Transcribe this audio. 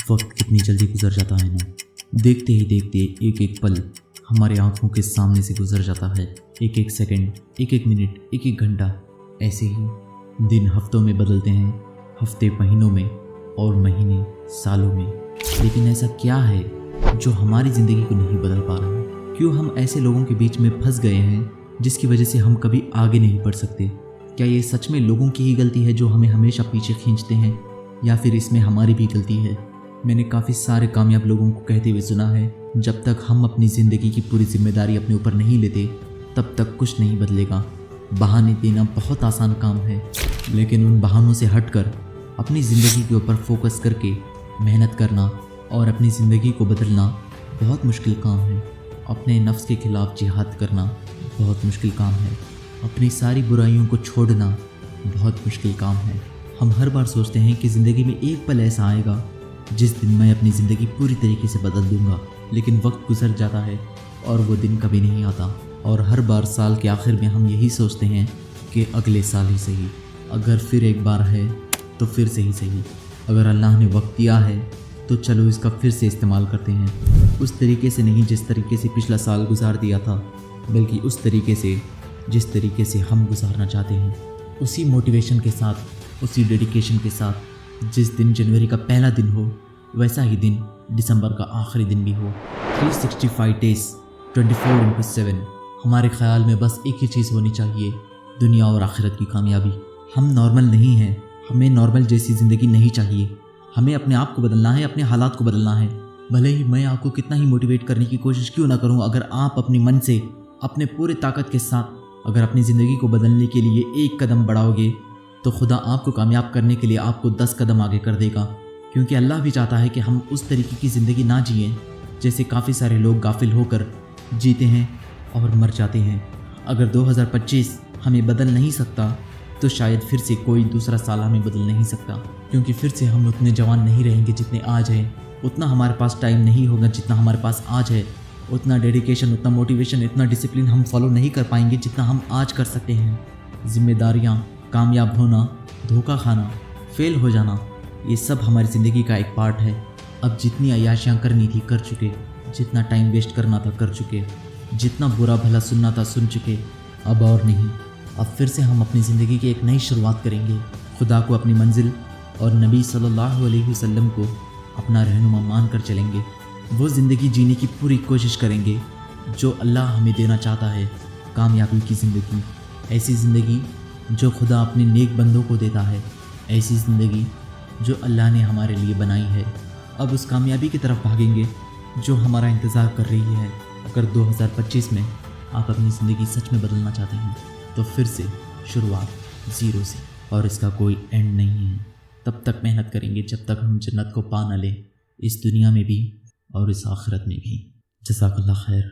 वक्त कितनी जल्दी गुजर जाता है ना। देखते ही देखते एक एक पल हमारे आंखों के सामने से गुजर जाता है। एक एक सेकंड, एक एक मिनट, एक एक घंटा, ऐसे ही दिन हफ्तों में बदलते हैं, हफ्ते महीनों में और महीने सालों में। लेकिन ऐसा क्या है जो हमारी ज़िंदगी को नहीं बदल पा रहा? क्यों हम ऐसे लोगों के बीच में फंस गए हैं जिसकी वजह से हम कभी आगे नहीं बढ़ सकते? क्या ये सच में लोगों की ही गलती है जो हमें हमेशा पीछे खींचते हैं, या फिर इसमें हमारी भी गलती है? मैंने काफ़ी सारे कामयाब लोगों को कहते हुए सुना है, जब तक हम अपनी ज़िंदगी की पूरी जिम्मेदारी अपने ऊपर नहीं लेते तब तक कुछ नहीं बदलेगा। बहाने देना बहुत आसान काम है, लेकिन उन बहानों से हटकर अपनी ज़िंदगी के ऊपर फोकस करके मेहनत करना और अपनी ज़िंदगी को बदलना बहुत मुश्किल काम है। अपने नफ्स के खिलाफ जिहाद करना बहुत मुश्किल काम है। अपनी सारी बुराइयों को छोड़ना बहुत मुश्किल काम है। हम हर बार सोचते हैं कि ज़िंदगी में एक पल ऐसा आएगा जिस दिन मैं अपनी ज़िंदगी पूरी तरीके से बदल दूंगा, लेकिन वक्त गुजर जाता है और वो दिन कभी नहीं आता। और हर बार साल के आखिर में हम यही सोचते हैं कि अगले साल ही सही, अगर फिर एक बार है तो फिर से ही सही, अगर अल्लाह ने वक्त दिया है तो चलो इसका फिर से इस्तेमाल करते हैं। उस तरीके से नहीं जिस तरीके से पिछला साल गुजार दिया था, बल्कि उस तरीके से जिस तरीके से हम गुजारना चाहते हैं। उसी मोटिवेशन के साथ, उसी डेडिकेशन के साथ। जिस दिन जनवरी का पहला दिन हो वैसा ही दिन दिसंबर का आखिरी दिन भी हो। 365 डेज 24/7 हमारे ख्याल में बस एक ही चीज़ होनी चाहिए, दुनिया और आखिरत की कामयाबी। हम नॉर्मल नहीं हैं, हमें नॉर्मल जैसी ज़िंदगी नहीं चाहिए। हमें अपने आप को बदलना है, अपने हालात को बदलना है। भले ही मैं आपको कितना ही मोटिवेट करने की कोशिश क्यों ना करूं, अगर आप अपने मन से, अपने पूरे ताकत के साथ अगर अपनी ज़िंदगी को बदलने के लिए एक कदम बढ़ाओगे तो खुदा आपको कामयाब करने के लिए आपको 10 कदम आगे कर देगा। क्योंकि अल्लाह भी चाहता है कि हम उस तरीके की ज़िंदगी ना जिएं जैसे काफ़ी सारे लोग गाफिल होकर जीते हैं और मर जाते हैं। अगर 2025 हमें बदल नहीं सकता तो शायद फिर से कोई दूसरा साल हमें बदल नहीं सकता, क्योंकि फिर से हम उतने जवान नहीं रहेंगे जितने आज हैं। उतना हमारे पास टाइम नहीं होगा जितना हमारे पास आज है। उतना डेडिकेशन, उतना मोटिवेशन, इतना डिसिप्लिन हम फॉलो नहीं कर पाएंगे जितना हम आज कर सकते हैं। जिम्मेदारियाँ, कामयाब होना, धोखा खाना, फेल हो जाना, ये सब हमारी ज़िंदगी का एक पार्ट है। अब जितनी अय्याशियाँ करनी थी कर चुके, जितना टाइम वेस्ट करना था कर चुके, जितना बुरा भला सुनना था सुन चुके, अब और नहीं। अब फिर से हम अपनी ज़िंदगी की एक नई शुरुआत करेंगे। खुदा को अपनी मंजिल और नबी सल्लल्लाहु अलैहि वसल्लम को अपना रहनुमा मान कर चलेंगे। वो ज़िंदगी जीने की पूरी कोशिश करेंगे जो अल्लाह हमें देना चाहता है, कामयाबी की ज़िंदगी। ऐसी ज़िंदगी जो खुदा अपने नेक बंदों को देता है, ऐसी ज़िंदगी जो अल्लाह ने हमारे लिए बनाई है। अब उस कामयाबी की तरफ भागेंगे जो हमारा इंतज़ार कर रही है। अगर 2025 में आप अपनी ज़िंदगी सच में बदलना चाहते हैं तो फिर से शुरुआत ज़ीरो से, और इसका कोई एंड नहीं है। तब तक मेहनत करेंगे जब तक हम जन्नत को पा न लें, इस दुनिया में भी और इस आखिरत में भी। जज़ाकल्लाह खैर।